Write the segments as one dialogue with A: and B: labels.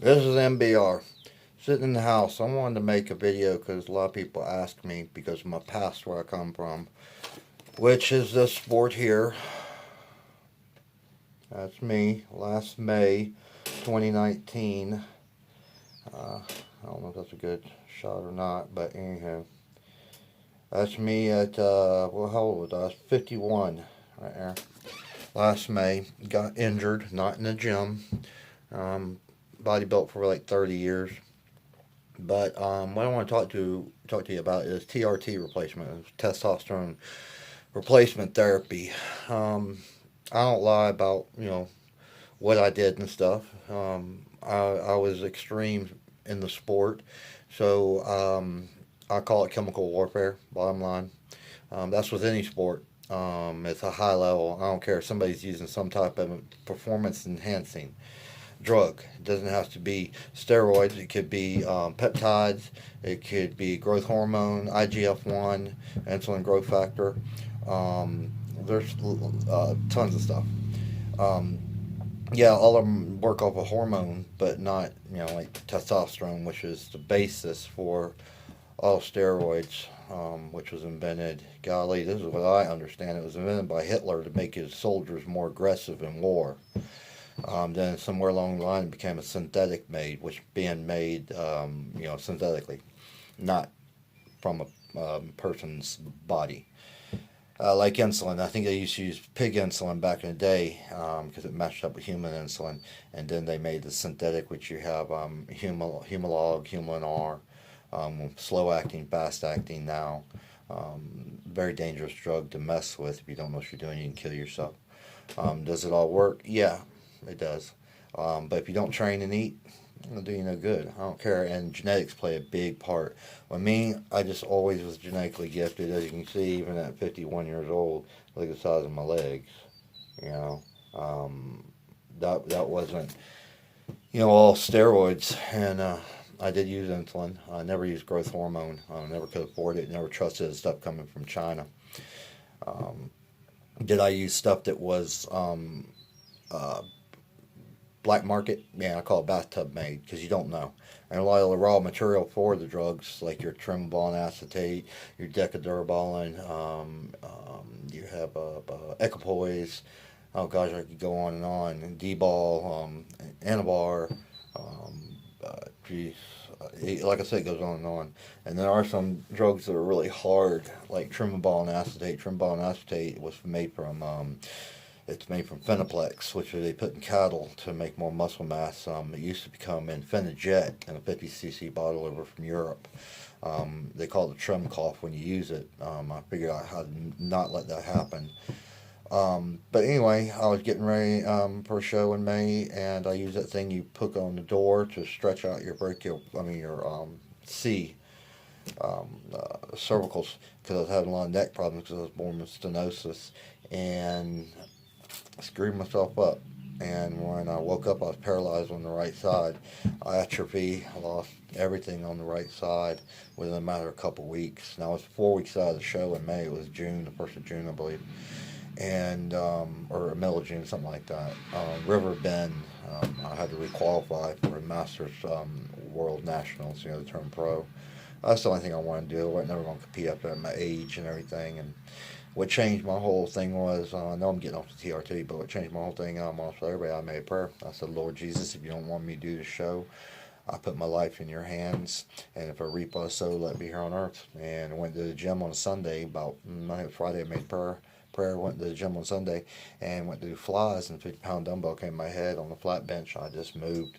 A: This is MBR. Sitting in the house. I wanted to make a video because a lot of people ask me because of my past where I come from, which is this sport here. That's me. Last May 2019. I don't know if that's a good shot or not, but anyhow. That's me at, well, how old was I? I was 51 right there. Last May. Got injured, not in the gym. Um, Bodybuilt for like 30 years. But what I want to talk to you about is TRT replacement, testosterone replacement therapy. I don't lie about what I did and stuff. I was extreme in the sport, so I call it chemical warfare. Bottom line, that's with any sport. It's a high level. I don't care if somebody's using some type of performance enhancing drug. It doesn't have to be steroids. It could be peptides. It could be growth hormone, IGF-1, insulin growth factor. There's tons of stuff. Um, yeah, all of them work off a hormone, but not like testosterone, which is the basis for all steroids, which was invented. Golly, this is what I understand. It was invented by Hitler to make his soldiers more aggressive in war. Then somewhere along the line, it became a synthetic made, which being made, synthetically, not from a person's body. Like insulin, I think they used to use pig insulin back in the day because it matched up with human insulin, and then they made the synthetic, which you have Humalog, Humulin R, slow acting, fast acting now. Very dangerous drug to mess with. If you don't know what you're doing, you can kill yourself. Does it all work? Yeah, it does. But if you don't train and eat, it'll do you no good. I don't care. And genetics play a big part. With me, I just always was genetically gifted. As you can see, even at 51 years old, look at the size of my legs. You know, um, that wasn't all steroids. And I did use insulin. I never used growth hormone. I never could afford it. Never trusted the stuff coming from China. Um, did I use stuff that was uh, black market? Yeah, I call it bathtub made because you don't know. And a lot of the raw material for the drugs, like your trimbobal acetate, your decadurabolin, you have equipoise. Oh gosh, I could go on and on. And D-ball, anabar, geez, like I said, it goes on and on. And there are some drugs that are really hard, like trimbobal acetate. Trimbobal acetate was made from it's made from Phenoplex, which they put in cattle to make more muscle mass. It used to become in Phenojet in a 50 cc bottle over from Europe. They call it a trim cough when you use it. I figured out how to not let that happen. But anyway, I was getting ready for a show in May, and I used that thing you put on the door to stretch out your brachial, your C cervicals, because I was having a lot of neck problems because I was born with stenosis, and screwed myself up. And when I woke up, I was paralyzed on the right side. Atrophy. I lost everything on the right side within a matter of a couple of weeks. Now, it was 4 weeks out of the show in May. It was June, the 1st of June, I believe. And, or middle of June, something like that. River Bend, I had to requalify for a Masters World Nationals, the term pro. That's the only thing I want to do. I was never going to compete up at my age and everything. And what changed my whole thing was, I know I'm getting off the TRT, but what changed my whole thing, I'm honest with everybody, I made a prayer. I said, Lord Jesus, if you don't want me to do the show, I put my life in your hands, and if I reap what I sow, let me here on earth. And I went to the gym on a Sunday, about, I think it was Friday, I made prayer, went to the gym on Sunday, and went to do flies, and a 50-pound dumbbell came in my head on the flat bench. I just moved,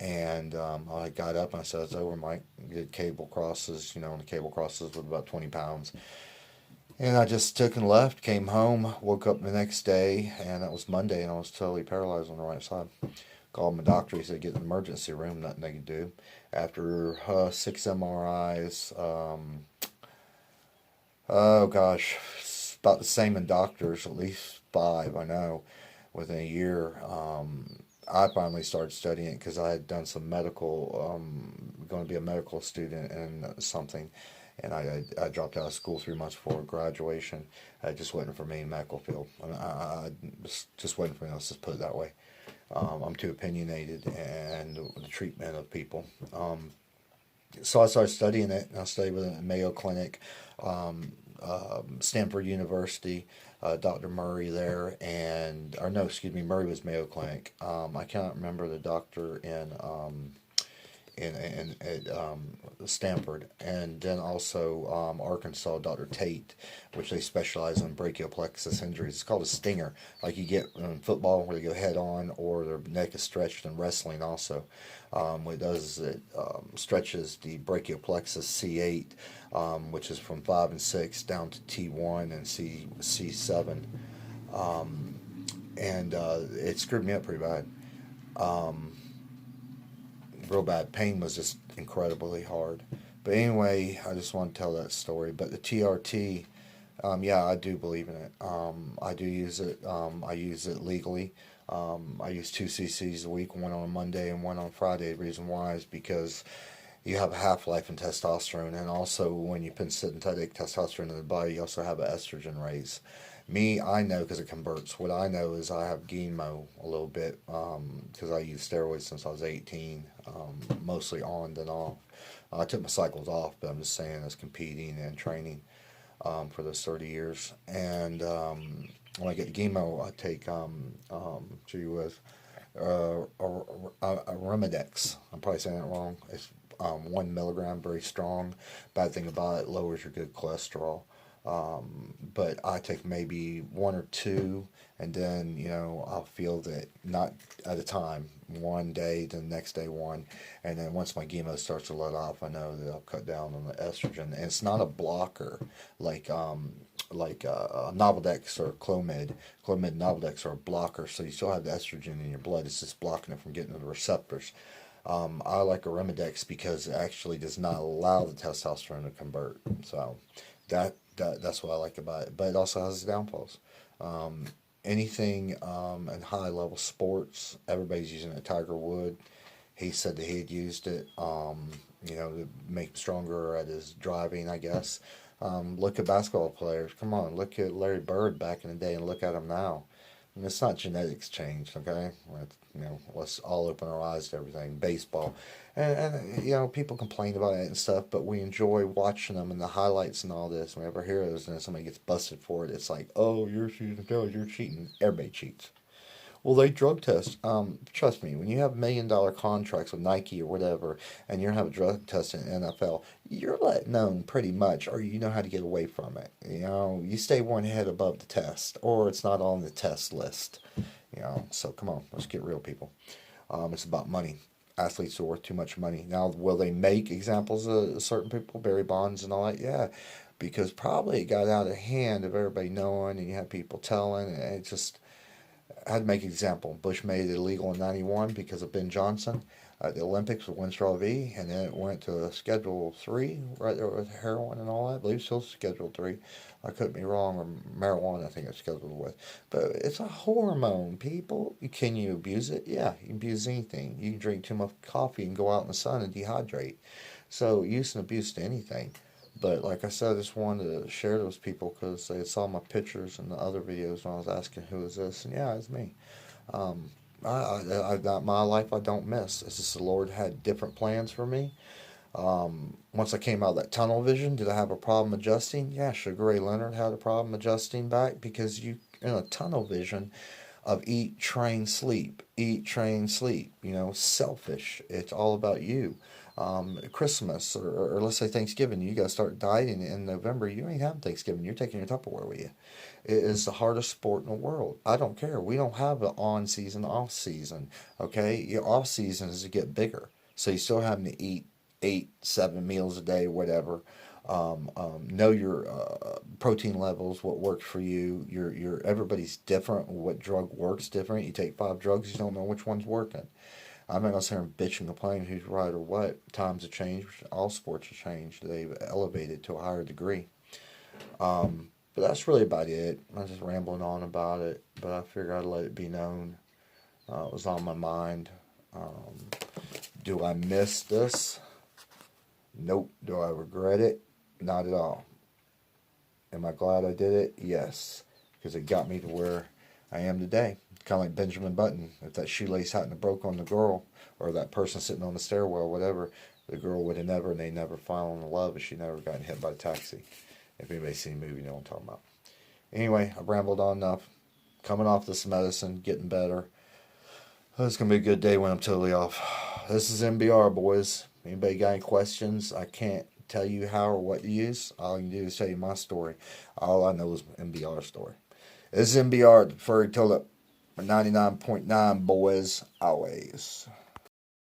A: and I got up, and I said, it's over, Mike. Did cable crosses, and the cable crosses with about 20 pounds. And I just took and left, came home, woke up the next day, and that was Monday, and I was totally paralyzed on the right side. Called my doctor. He said, get in the emergency room, nothing they could do. After 6 MRIs, oh gosh, about the same in doctors, at least 5, I know, within a year. I finally started studying it because I had done some medical, going to be a medical student and something, and I dropped out of school 3 months before graduation. I just waiting for me in the medical field. I just waiting for me. Let's just put it that way. I'm too opinionated and the treatment of people. So I started studying it, and I studied with it at Mayo Clinic, Stanford University, Dr. Murray there, or no, excuse me, Murray was Mayo Clinic. I cannot remember the doctor in at Stanford, and then also Arkansas, Dr. Tate, which they specialize in brachial plexus injuries. It's called a stinger, like you get in football where they go head on, or their neck is stretched in wrestling also. What it does is it stretches the brachial plexus C8, which is from 5 and 6 down to T1 and C7, and it screwed me up pretty bad. Real bad. Pain was just incredibly hard. But anyway, I just want to tell that story. But the TRT, yeah, I do believe in it. I do use it. I use it legally. I use 2 cc's a week, one on a Monday and one on Friday. The reason why is because you have a half-life in testosterone, and also when you put synthetic testosterone in the body, you also have an estrogen raise. Me, I know because it converts. What I know is I have chemo a little bit because I used steroids since I was 18, mostly on then off. I took my cycles off, but I'm just saying as competing and training for those 30 years. And when I get chemo, I take, gee whiz, a Remedex. I'm probably saying it wrong. It's 1 milligram, very strong. Bad thing about it, lowers your good cholesterol. But I take maybe 1 or 2, and then, I'll feel that not at a time, one day, the next day one, and then once my chemo starts to let off, I know that I'll cut down on the estrogen. And it's not a blocker like Novaldex or Clomid. Clomid and Novaldex are a blocker, so you still have the estrogen in your blood. It's just blocking it from getting to the receptors. I like a Remedex because it actually does not allow the testosterone to convert. So that's what I like about it. But it also has its downfalls. Anything in high level sports, everybody's using it. Tiger Wood, he said that he had used it, to make him stronger at his driving, I guess. Look at basketball players. Come on, look at Larry Bird back in the day and look at him now. And it's not genetics changed, okay? Let's all open our eyes to everything. Baseball. And people complain about it and stuff, but we enjoy watching them and the highlights and all this. Whenever heroes and then somebody gets busted for it, it's like, oh, you're cheating, you're cheating. Everybody cheats. Well, they drug test. Trust me, when you have $1 million contracts with Nike or whatever, and you're having a drug test in the NFL, you're let known pretty much, or you know how to get away from it. You stay one head above the test, or it's not on the test list. So come on, let's get real, people. It's about money. Athletes are worth too much money. Now, will they make examples of certain people, Barry Bonds and all that? Yeah, because probably it got out of hand of everybody knowing, and you have people telling, and it just. I had to make an example. Bush made it illegal in 91 because of Ben Johnson at the Olympics with Winstraw V, and then it went to Schedule 3, right there with heroin and all that. I believe it's still Schedule 3. I could be wrong, or marijuana I think it's scheduled with. But it's a hormone, people. Can you abuse it? Yeah, you can abuse anything. You can drink too much coffee and go out in the sun and dehydrate. So use and abuse to anything. But like I said, I just wanted to share those people because they saw my pictures in the other videos when I was asking who is this, and yeah, it's me. I got my life I don't miss. It's just the Lord had different plans for me. Once I came out of that tunnel vision, did I have a problem adjusting? Yeah, Sugar Ray Leonard had a problem adjusting back because you in a tunnel vision of eat, train, sleep. Eat, train, sleep. Selfish. It's all about you. Christmas or let's say Thanksgiving, you got to start dieting in November. You ain't having Thanksgiving. You're taking your Tupperware with you. It is the hardest sport in the world. I don't care. We don't have an on season, off season. Okay, your off season is to get bigger. So you still having to eat 8, 7 meals a day, whatever. Know your protein levels, what works for you. Your everybody's different. What drug works different. You take 5 drugs, you don't know which one's working. I'm not going to sit here and bitch and complain who's right or what. Times have changed. All sports have changed. They've elevated to a higher degree. But that's really about it. I'm just rambling on about it, but I figured I'd let it be known. It was on my mind. Do I miss this? Nope. Do I regret it? Not at all. Am I glad I did it? Yes. Because it got me to where I am today. Kind of like Benjamin Button. If that shoelace hadn't have broke on the girl, or that person sitting on the stairwell, whatever, the girl would have never, and they never fallen in love if she never gotten hit by a taxi. If anybody's seen the movie, you know what I'm talking about. Anyway, I've rambled on enough. Coming off this medicine, getting better. It's going to be a good day when I'm totally off. This is MBR, boys. Anybody got any questions? I can't tell you how or what to use. All I can do is tell you my story. All I know is MBR story. This is MBR, the Furry Tulip, 99.9 boys, always.